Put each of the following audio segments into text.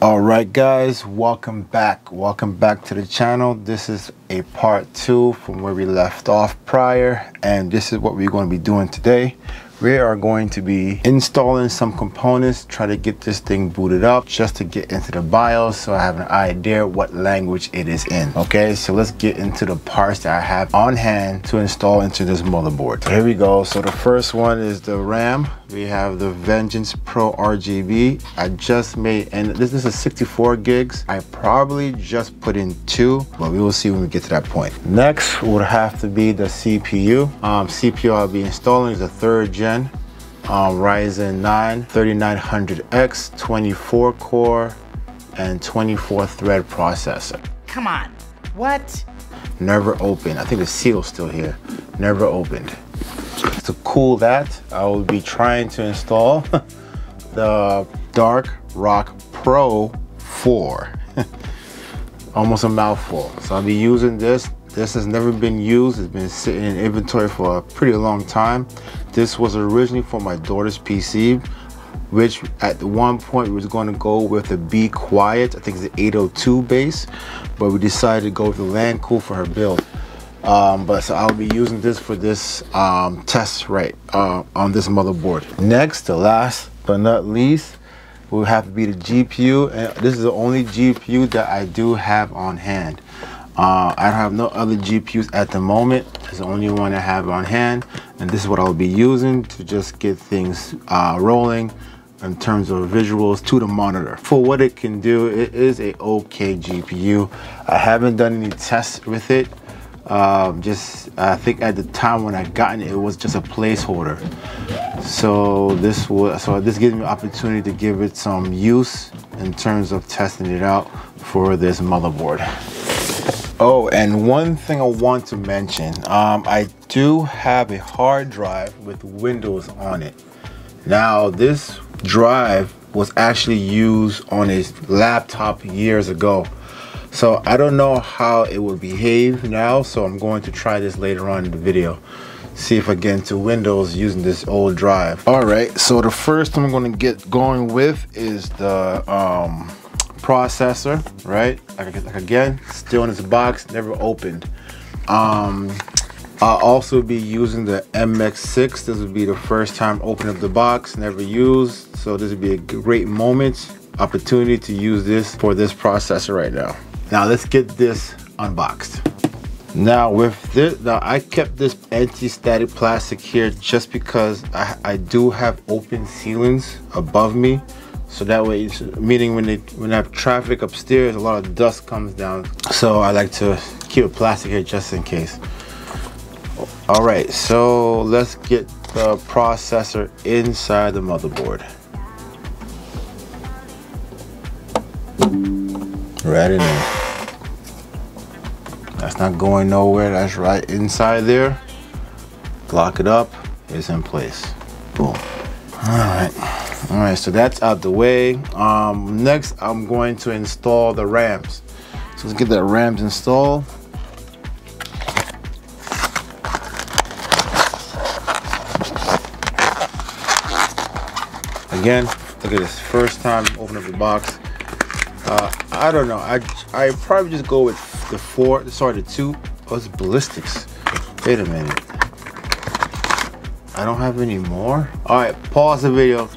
All right guys, welcome back to the channel. This is a part 2 from where we left off prior, and this is what we're going to be doing today. We are going to be installing some components, try to get this thing booted up just to get into the BIOS so I have an idea what language it is in. Okay, so let's get into the parts that I have on hand to install into this motherboard. So here we go. So the first one is the RAM. We have the Vengeance Pro RGB. I just made, and this is a 64 gigs. I probably just put in 2, but we will see when we get to that point. Next would have to be the CPU. CPU I'll be installing is a 3rd gen Ryzen 9 3900X 24 core and 24 thread processor. Come on, what? Never opened. I think the seal's still here. Never opened. To cool that, I will be trying to install the ROG Pro 4. Almost a mouthful. So I'll be using this. This has never been used. It's been sitting in inventory for a pretty long time. This was originally for my daughter's PC, which at one point was going to go with the Be Quiet. I think it's the 802 base, but we decided to go with the LAN Cool for her build. So I'll be using this for this test right on this motherboard. Next, the last but not least, will have to be the GPU, and this is the only GPU that I do have on hand. I have no other GPUs at the moment. It's the only one I have on hand, and this is what I'll be using to just get things rolling in terms of visuals to the monitor. For what it can do, it is a okay GPU. I haven't done any tests with it. I think at the time when I got it, it was just a placeholder. So this gives me an opportunity to give it some use in terms of testing it out for this motherboard. Oh, and one thing I want to mention, I do have a hard drive with Windows on it. Now, this drive was actually used on a laptop years ago. So I don't know how it will behave now, so I'm going to try this later on in the video. See if I get into Windows using this old drive. All right, so the first one I'm going to get going with is the processor, right? Like again, still in this box, never opened. I'll also be using the MX6. This will be the first time opening up the box, never used. So this would be a great opportunity to use this for this processor right now. Now let's get this unboxed. Now with this, I kept this anti-static plastic here just because I do have open ceilings above me. So that way, meaning when I have traffic upstairs, a lot of dust comes down. So I like to keep a plastic here just in case. All right, so let's get the processor inside the motherboard. Right in there. That's not going nowhere. That's right inside there. Lock it up. It's in place. Boom. All right, so that's out the way. Next, I'm going to install the RAMs. So let's get the RAMs installed. Again, look at this. First time open up the box. I don't know. I probably just go with the 4. Sorry, the 2. Oh, it's ballistics. Wait a minute. I don't have any more. All right, pause the video.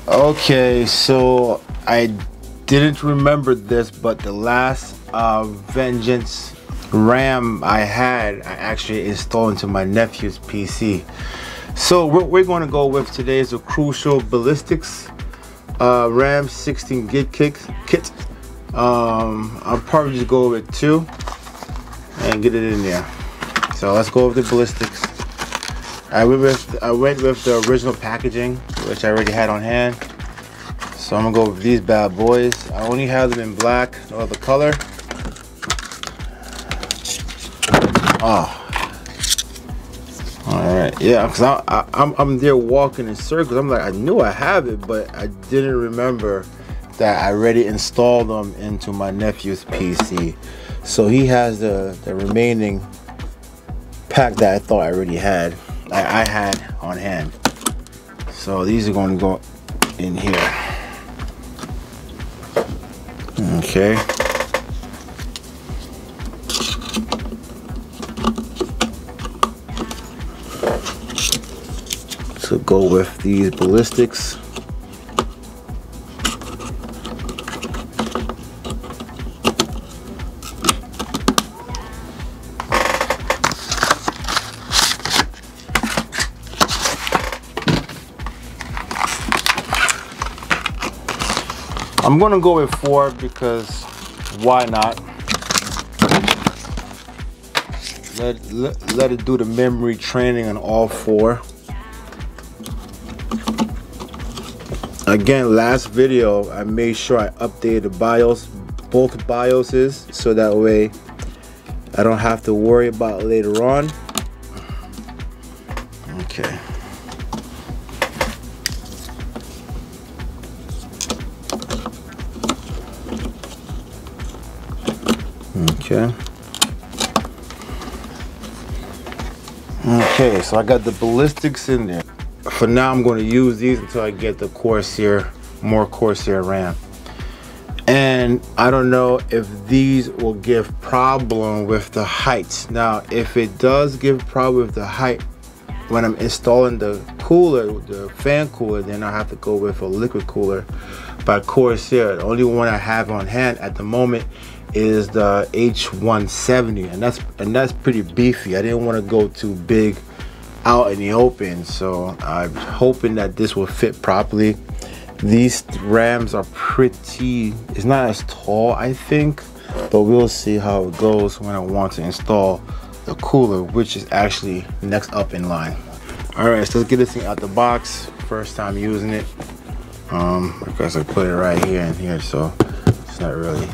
Okay, so I didn't remember this, but the last Vengeance RAM I actually installed into my nephew's PC. So what we're going to go with today is a Crucial Ballistics RAM 16 gig kit. I'll probably just go with 2 and get it in there. So let's go with the ballistics. I went with the original packaging, which I already had on hand. So I'm gonna go with these bad boys. I only have them in black, no other color. Oh. All right, yeah, because I'm there walking in circles. I'm like, I knew I have it, but I didn't remember that I already installed them into my nephew's PC. So he has the remaining pack that I thought I already had. I had on hand. So these are going to go in here. Okay. So go with these ballistics. I'm gonna go with 4 because why not? Let it do the memory training on all 4. Again, last video I made sure I updated the BIOS, both BIOSes, so that way I don't have to worry about it later on. Okay. Okay. Okay, so I got the ballistics in there. For now, I'm going to use these until I get the Corsair, more Corsair RAM. And I don't know if these will give problem with the height. Now, if it does give problem with the height when I'm installing the cooler, the fan cooler, then I have to go with a liquid cooler by Corsair. The only one I have on hand at the moment is the H170, and that's pretty beefy. I didn't want to go too big out in the open, so I'm hoping that this will fit properly. These RAMs are pretty, it's not as tall, I think, but we'll see how it goes when I want to install the cooler, which is actually next up in line. All right, so let's get this thing out the box. First time using it. Because I put it right here and here, so it's not really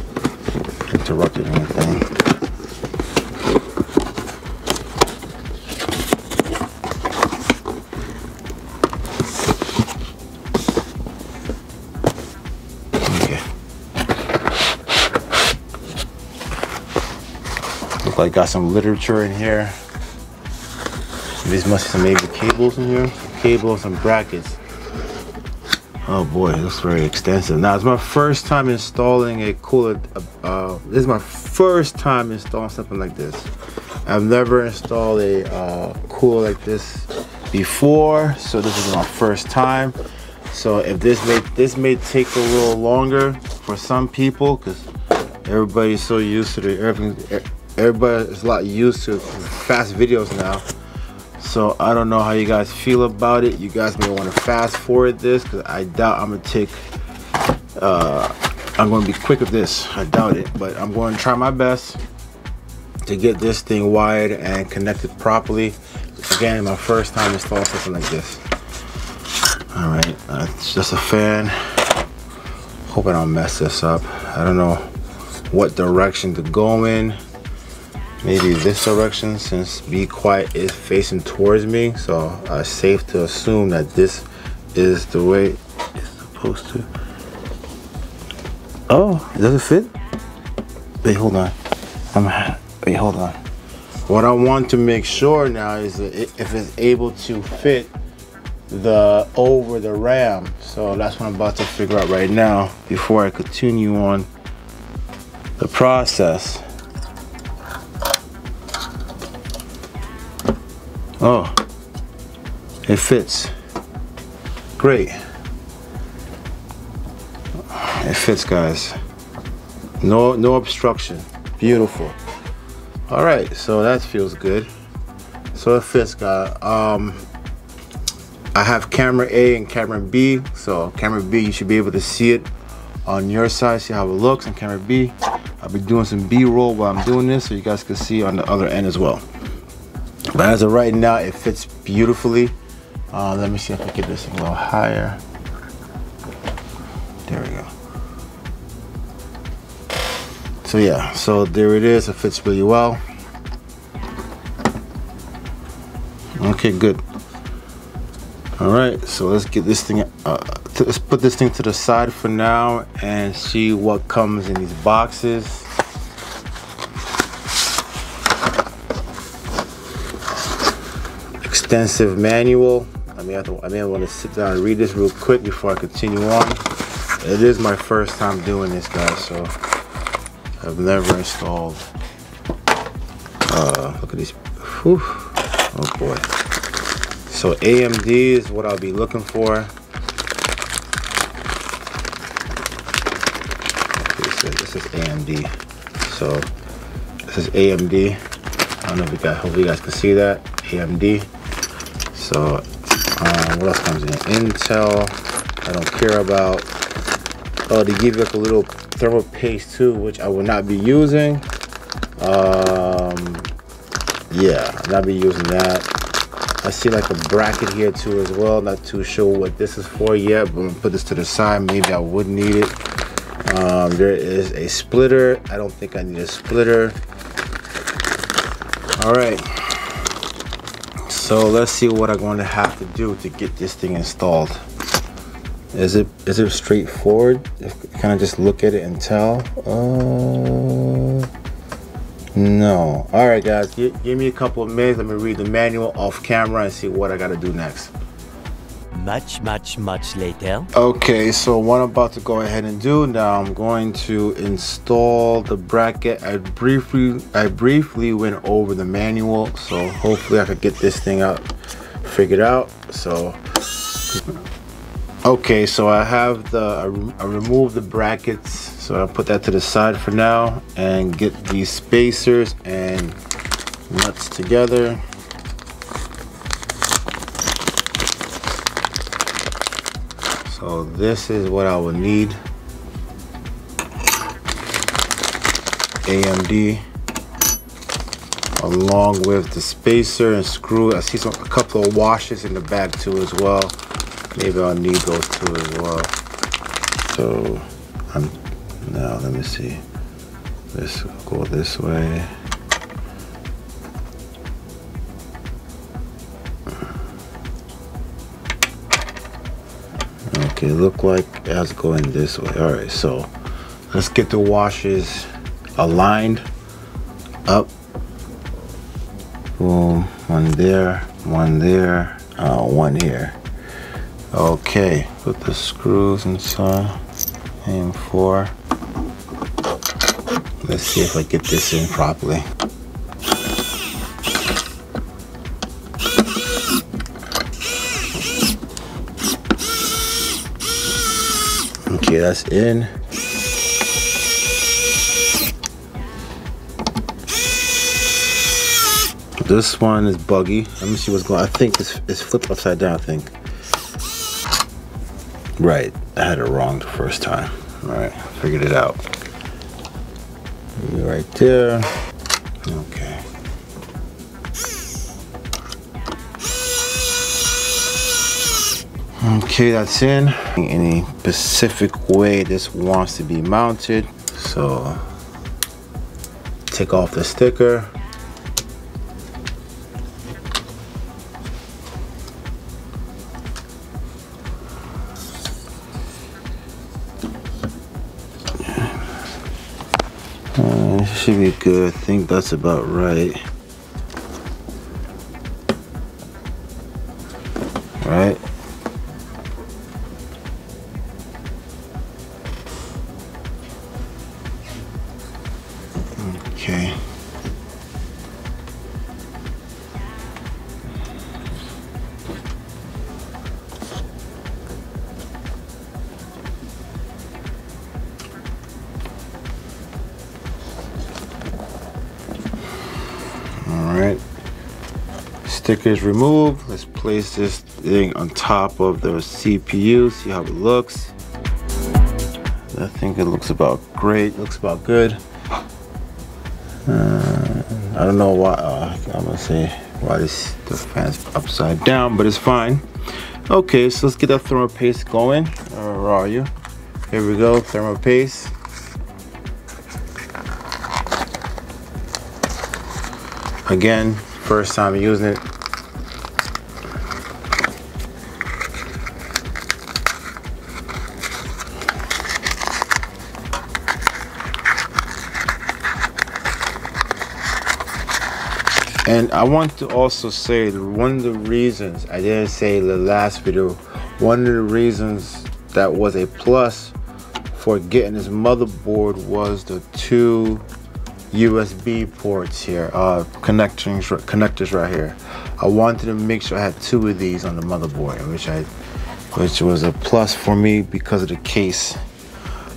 interrupted anything. Okay. Looks like got some literature in here. These must be some maybe cables in here. Cables and brackets. Oh boy, it looks very extensive. Now, it's my first time installing a cooler. This is my first time installing something like this. I've never installed a cooler like this before, so this is my first time. So if this may take a little longer for some people, because everybody's so used to everybody is a lot used to fast videos now. So I don't know how you guys feel about it. You guys may want to fast forward this, because I doubt I'm gonna be quick with this. I doubt it, but I'm going to try my best to get this thing wired and connected properly. Again, my first time installing something like this. All right, it's just a fan. Hope I don't mess this up. I don't know what direction to go in. Maybe this direction, since Be Quiet is facing towards me, so it's safe to assume that this is the way it's supposed to. Oh, does it fit? Wait, hold on. Wait, hold on. What I want to make sure now is that if it's able to fit over the RAM. So that's what I'm about to figure out right now before I continue on the process. Oh, it fits. Great. It fits, guys. No obstruction. Beautiful. All right, so that feels good. So it fits, guys. I have camera A and camera B. So camera B, you should be able to see it on your side, see how it looks. On camera B, I'll be doing some B-roll while I'm doing this, so you guys can see on the other end as well. But as of right now, it fits beautifully. Let me see if I can get this a little higher. There we go. So yeah, so there it is. It fits really well. Okay, good. All right, so let's get this thing. Let's put this thing to the side for now and see what comes in these boxes. Extensive manual. I may want to sit down and read this real quick before I continue on. it is my first time doing this, guys, so I've never installed. Look at these. Whew. Oh boy. So AMD is what I'll be looking for. Okay, so this is AMD. So this is AMD. I don't know if you guys, hope you guys can see that. AMD. So what else comes in? Intel. I don't care about. Oh, they give you like a little thermal paste too, which I will not be using. Yeah, I'll not be using that. I see like a bracket here too as well. Not too sure what this is for yet, but I'm gonna put this to the side. Maybe I would need it. There is a splitter. I don't think I need a splitter. All right. So let's see what I'm going to have to do to get this thing installed. Is it straightforward? Can I just look at it and tell? No. All right, guys, give me a couple of minutes. Let me read the manual off camera and see what I got to do next. Much later. Okay, so what I'm about to go ahead and do now, I'm going to install the bracket. I briefly went over the manual, so hopefully I could get this thing out figured out. So okay, so I have I removed the brackets, so I'll put that to the side for now and get these spacers and nuts together. So this is what I would need. AMD along with the spacer and screw. I see a couple of washers in the back too as well. Maybe I'll need those too as well. So now let me see. Let's go this way. Okay, look like it has to go in this way. All right, so let's get the washers aligned up. Boom, one there, one here. Okay, put the screws inside. Aim 4. Let's see if I get this in properly. Okay, that's in. This one is buggy. Let me see what's going on. I think it's flipped upside down, I think. Right, I had it wrong the first time. All right, figured it out. Right there. Okay. Okay, that's in. Any specific way this wants to be mounted. So take off the sticker. Should be good. I think that's about right. Right? Okay. Alright, stickers removed. Let's place this thing on top of the CPU, see how it looks. I think it looks about great, looks about good. I don't know why, I'm gonna say why the fan's upside down, but it's fine. Okay, so let's get that thermal paste going. Where are you? Here we go, thermal paste. Again, first time using it. And I want to also say that one of the reasons, I didn't say in the last video, one of the reasons that was a plus for getting this motherboard was the 2 USB ports here, connectors right here. I wanted to make sure I had 2 of these on the motherboard, which was a plus for me because of the case.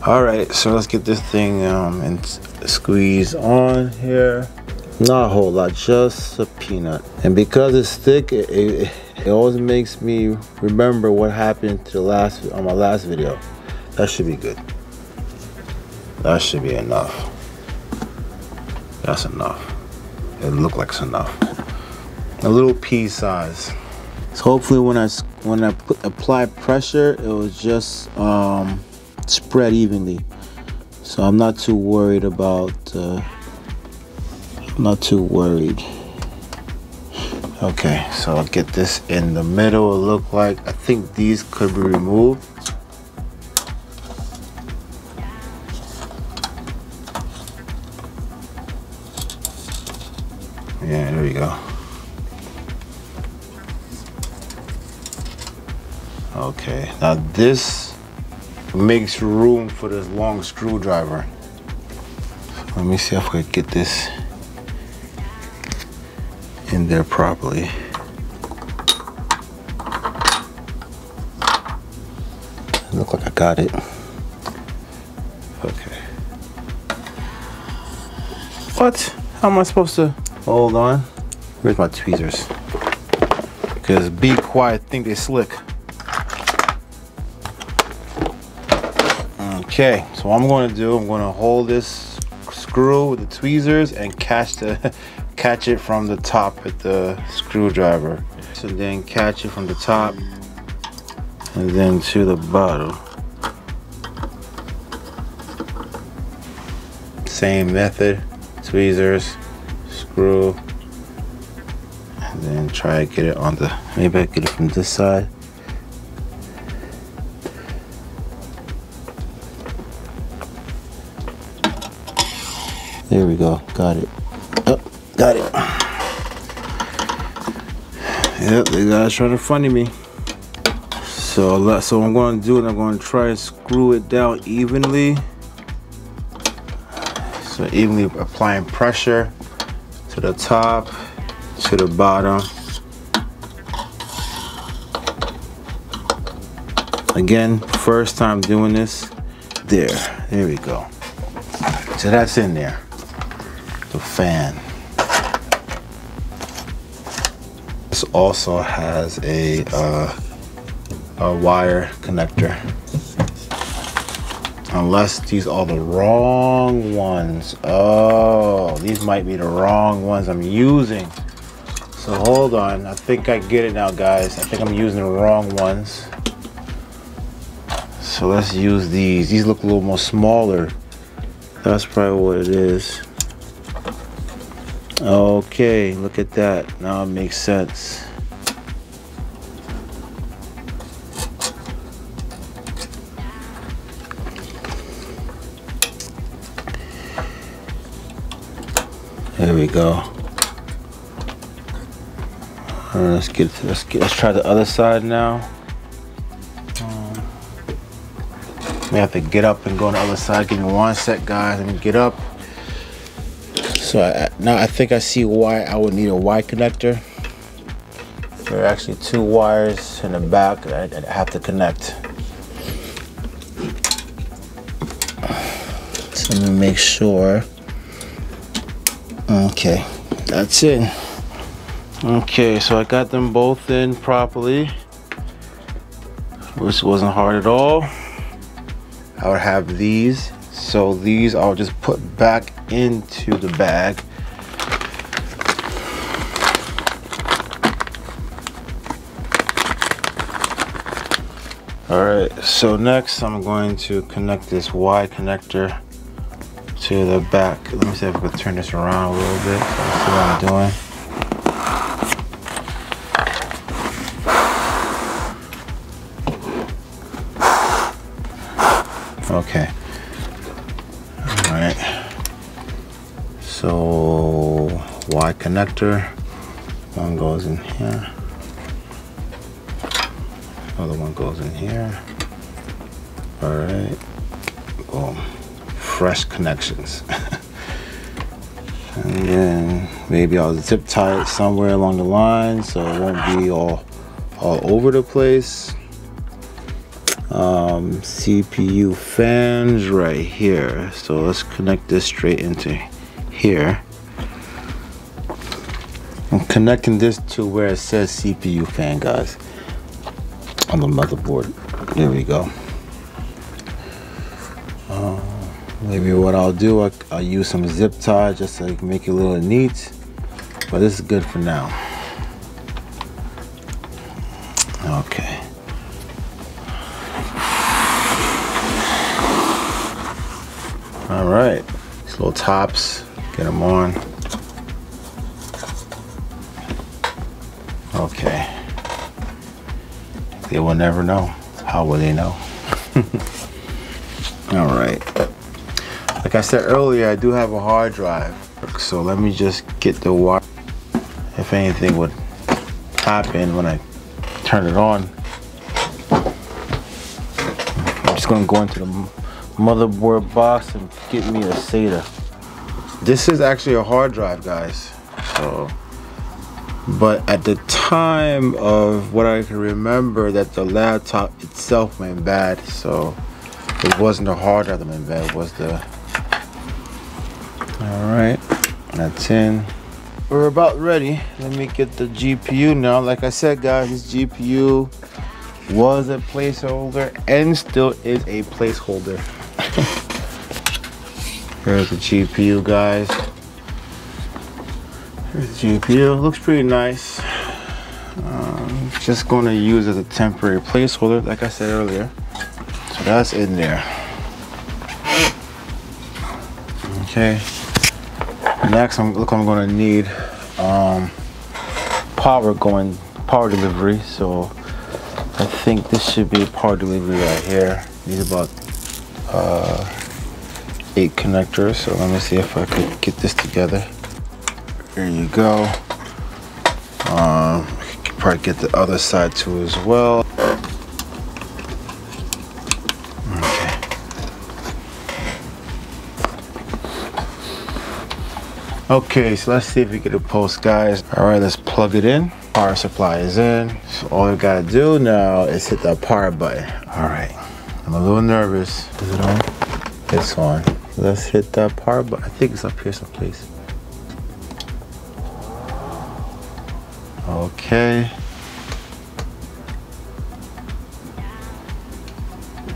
All right, so let's get this thing and squeeze on here. Not a whole lot, just a peanut. And because it's thick, it always makes me remember what happened to on my last video. That should be good. That should be enough. That's enough. It looked like it's enough. A little pea size. So hopefully when I apply pressure, it will just spread evenly. So I'm not too worried about. Not too worried. Okay, so I'll get this in the middle. It look like, I think these could be removed. Yeah, there we go. Okay, now this makes room for this long screwdriver. Let me see if I can get this in there properly. Look like I got it. Okay. What? How am I supposed to? Hold on. Where's my tweezers? Because be quiet, think they slick. Okay, so what I'm going to do, I'm going to hold this screw with the tweezers and catch it from the top with the screwdriver. So then catch it from the top and then to the bottom. Same method, tweezers, screw, and then try to get it on the, maybe I get it from this side. There we go, got it. Oh, got it. Yep, the guy's trying to funny me. So what I'm going to do is I'm going to try to screw it down evenly. So evenly applying pressure to the top, to the bottom. Again, first time doing this. There we go. So that's in there. The fan. This also has a wire connector. Unless these are the wrong ones. Oh, these might be the wrong ones I'm using. So hold on, I think I get it now, guys. I think I'm using the wrong ones. So let's use these. These look a little more smaller. That's probably what it is. Okay, look at that. Now it makes sense. There we go. Let's try the other side now. May have to get up and go on the other side. Give me one sec, guys. Let me get up. So now I think I see why I would need a Y connector. There are actually 2 wires in the back that I have to connect. So let me make sure. Okay, that's it. Okay, so I got them both in properly, which wasn't hard at all. I would have these. So these I'll just put back into the bag. All right, so next I'm going to connect this Y connector to the back. Let me see if I can turn this around a little bit so I see what I'm doing. Okay. All right. So Y connector, one goes in here. Other one goes in here. All right. Boom. Fresh connections. And then maybe I'll zip tie it somewhere along the line so it won't be all over the place. CPU fans right here. So let's connect this straight into here. I'm connecting this to where it says CPU fan, guys, on the motherboard. There we go. Maybe what I'll do, I'll use some zip tie just so I can make it a little neat, but this is good for now. Okay. All right, these little tops, get them on. Okay. They will never know. How will they know? All right. Like I said earlier, I do have a hard drive. So let me just get the wire. If anything would happen when I turn it on. I'm just gonna go into the motherboard box and get me a SATA. This is actually a hard drive, guys. So, but at the time of what I can remember, that the laptop itself went bad. So it wasn't the hard drive that went bad, it was the... All right, that's in. We're about ready. Let me get the GPU now. Like I said, guys, this GPU was a placeholder and still is a placeholder. Here's the GPU, guys. Here's the GPU. Looks pretty nice. Just going to use as a temporary placeholder, like I said earlier. So that's in there. Okay. Next, look, I'm going to need power delivery. So I think this should be power delivery right here. Need about 8 connectors. So let me see if I could get this together. There you go. Probably get the other side too as well. Okay, so let's see if we get a post, guys. All right, let's plug it in. Power supply is in. So all we gotta do now is hit that power button. All right, I'm a little nervous. Is it on? It's on. Let's hit that power button. I think it's up here someplace. Okay.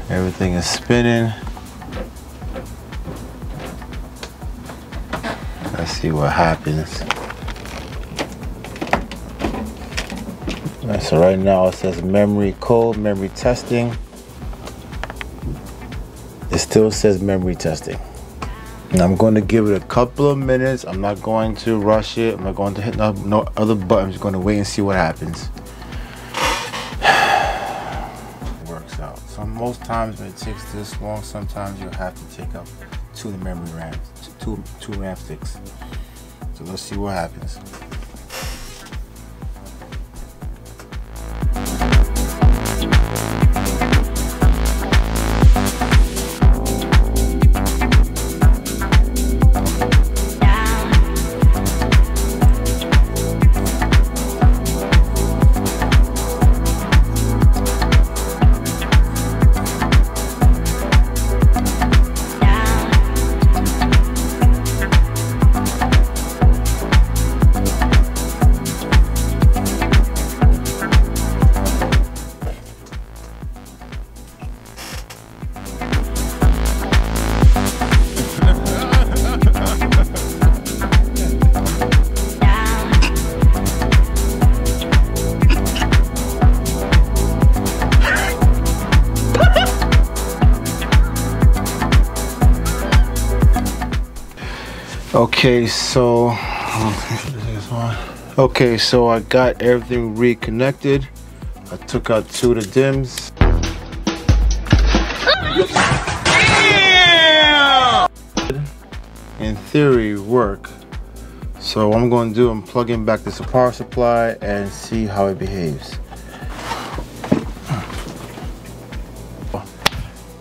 Everything is spinning. Let's see what happens. Right, so right now it says memory code, memory testing. It still says memory testing. And I'm going to give it a couple of minutes. I'm not going to rush it. I'm not going to hit no other button. I'm just going to wait and see what happens. Works out. So most times when it takes this long, sometimes you'll have to take up 2 of the memory RAMs, two RAM sticks. So let's see what happens. Okay, so I got everything reconnected. I took out 2 of the DIMMs. In theory, work. So what I'm going to do, I'm plugging back this power supply and see how it behaves.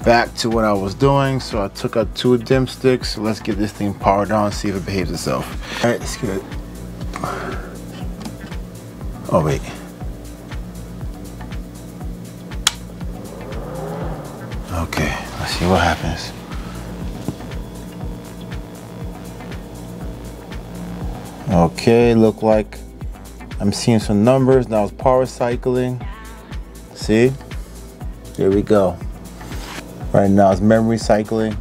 back to what I was doing. So I took out 2 dim sticks. So let's get this thing powered on, see if it behaves itself. All right, let's get it. Oh wait. Okay, let's see what happens. Okay, look like I'm seeing some numbers. Now it's power cycling. See? There we go. Right now it's memory cycling,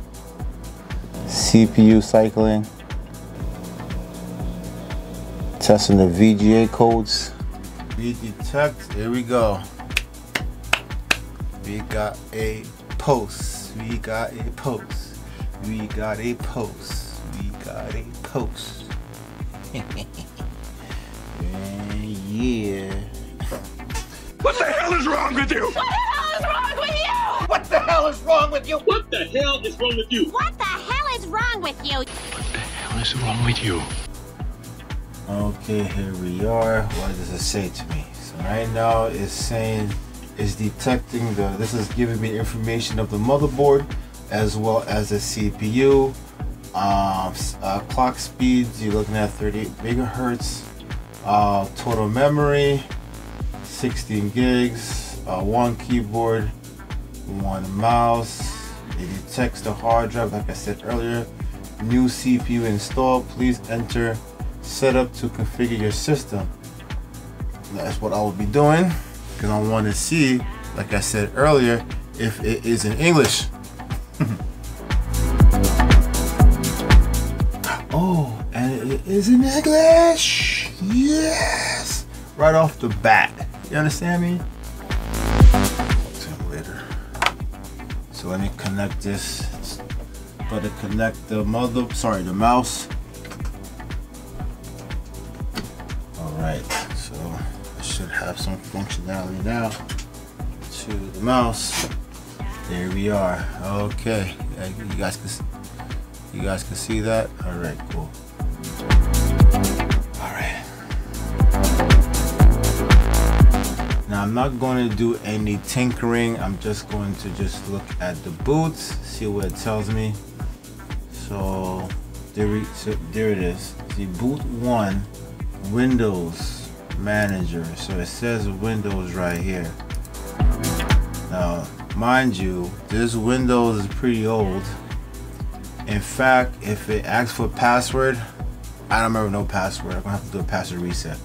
CPU cycling, testing the VGA codes. We detect, here we go. We got a post. We got a post. We got a post. We got a post. Yeah. What the hell is wrong with you? What the hell is wrong with you? What the hell is wrong with you? What the hell is wrong with you? What the hell is wrong with you? Okay, here we are. What does it say to me? So right now it's saying it's detecting this is giving me information of the motherboard as well as the CPU. Clock speeds, you're looking at 38 megahertz. Total memory, 16 gigs, 1 keyboard, 1 mouse. It detects the hard drive, like I said earlier. New CPU installed. Please enter setup to configure your system. That's what I will be doing because I want to see, like I said earlier, if it is in English. Oh, and it is in English. Yes, right off the bat. You understand me? Later. So let me connect this. Got to connect the the mouse. All right, so I should have some functionality now to the mouse. There we are. Okay, you guys can see that. All right, cool. All right. Now I'm not going to do any tinkering. I'm just going to look at the boots, see what it tells me. So there it is. See, boot 1, Windows Manager. So it says Windows right here. Now, mind you, this Windows is pretty old. In fact, if it asks for a password, I don't remember no password. I'm gonna have to do a password reset.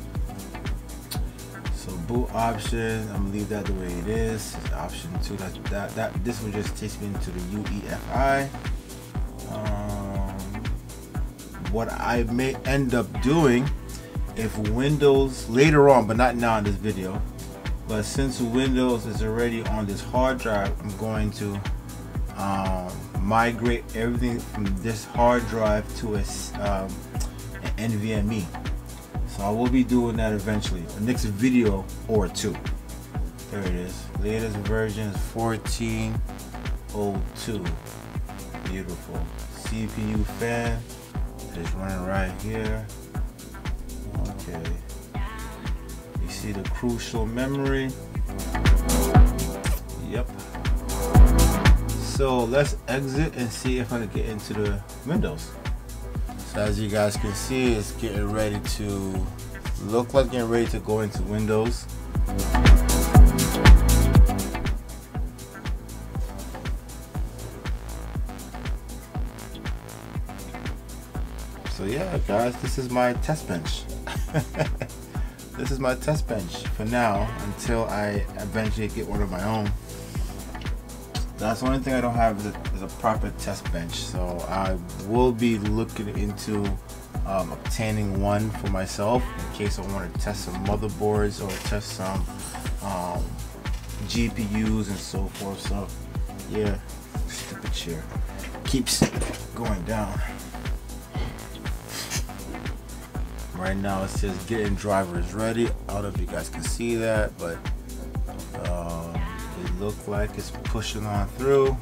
So boot option, I'm gonna leave that the way it is. Option 2, this one just takes me into the UEFI. What I may end up doing, if Windows later on, but not now in this video, but since Windows is already on this hard drive, I'm going to migrate everything from this hard drive to an NVMe. So I will be doing that eventually, the next video or 2. There it is. Latest version is 14.02. Beautiful. CPU fan is running right here. Okay. You see the crucial memory. Yep. So let's exit and see if I can get into the Windows. So as you guys can see, it's getting ready to look like getting ready to go into Windows. So yeah, guys, this is my test bench. This is my test bench for now until I eventually get one of my own. That's the only thing I don't have is a proper test bench. So I will be looking into obtaining one for myself in case I want to test some motherboards or test some GPUs and so forth. So yeah, stupid chair keeps going down. Right now it's just getting drivers ready. I don't know if you guys can see that, but it looks like it's pushing on through.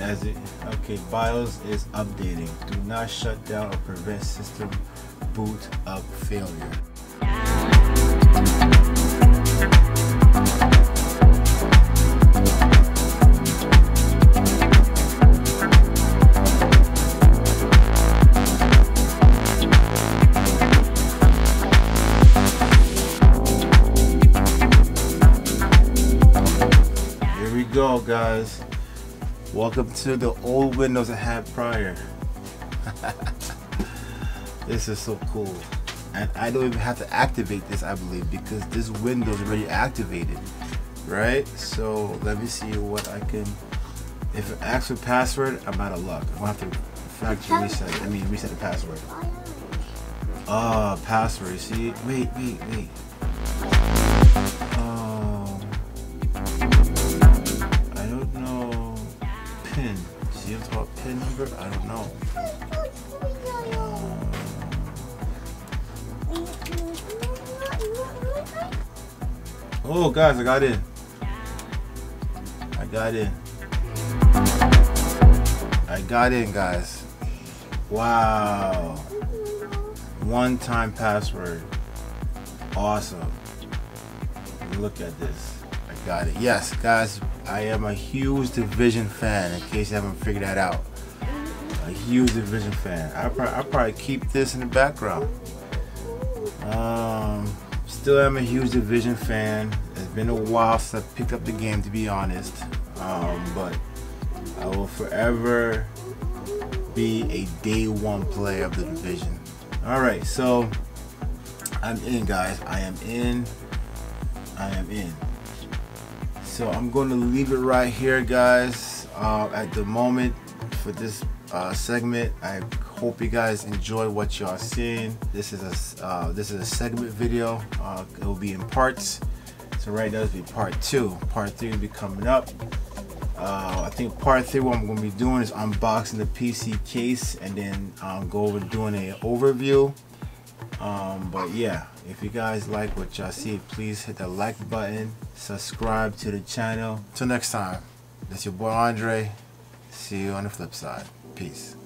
Okay, BIOS is updating. Do not shut down or prevent system boot up failure. go, guys. Welcome to the old windows I had prior. This is so cool. And I don't even have to activate this, I believe, because this window is already activated, right? So let me see what I can. If it asks for password, I'm out of luck. I'm gonna have to factory reset. I mean, reset the password. Password. See? Wait. Oh, I don't know. Pin. See, it's called pin number. I don't know. Oh, guys, I got in. I got in, guys. Wow. One-time password. Awesome. Look at this. I got it. Yes, guys, I am a huge Division fan, in case you haven't figured that out. A huge Division fan. I'll probably keep this in the background. Still am a huge Division fan. It's been a while since I picked up the game, to be honest. But I will forever be a day one player of the Division. Alright, so I'm in, guys. I am in. So I'm going to leave it right here, guys, at the moment for this segment. I hope you guys enjoy what y'all seeing. This is a segment video. It will be in parts. So right now, this will be part 2. Part 3 will be coming up. I think part 3, what I'm going to be doing is unboxing the PC case and then go over doing an overview. But yeah, if you guys like what y'all see, please hit the like button, subscribe to the channel. Till next time, that's your boy Andre. See you on the flip side. Peace.